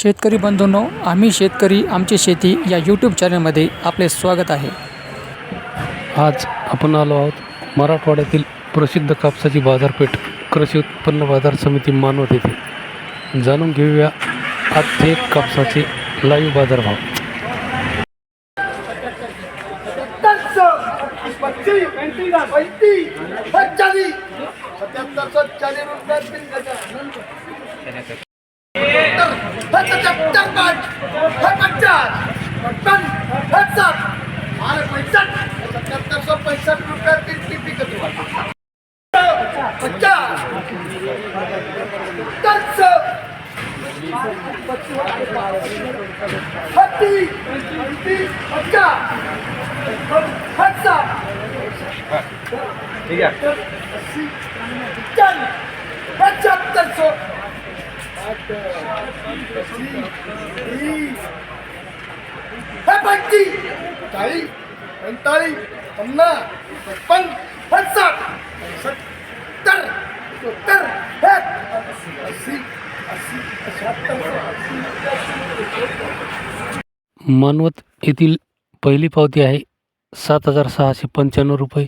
शेतकरी बंधूंनो, आम्ही शेतकरी आमची शेती या यूट्यूब चॅनलमध्ये आपले स्वागत आहे. आज आपण आलो आहोत मराठवाड्यातील प्रसिद्ध कापसाची बाजारपेठ कृषी उत्पन्न बाजार समिती मानवत येथे. जाणून घेऊया आजचे कापसाचे लाईव्ह बाजारभाव. ठीक है. मानवत येथील पहिली पावती आहे 7,695 रुपये.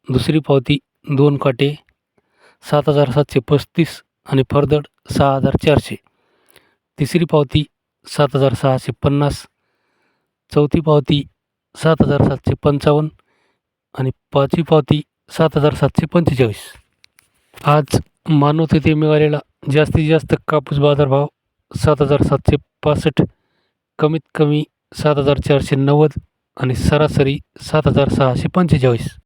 दुसरी पावती 2 काटे 7,735 आणि फरदड 6,400. तिसरी पावती 7,650. चौथी पावती 7,755 आणि पाचवी पावती 7,745. आज मानवत येथे मिळालेला जास्तीत जास्त कापूस बाजारभाव 7,765, कमीत कमी 7,490 आणि सरासरी 7,645.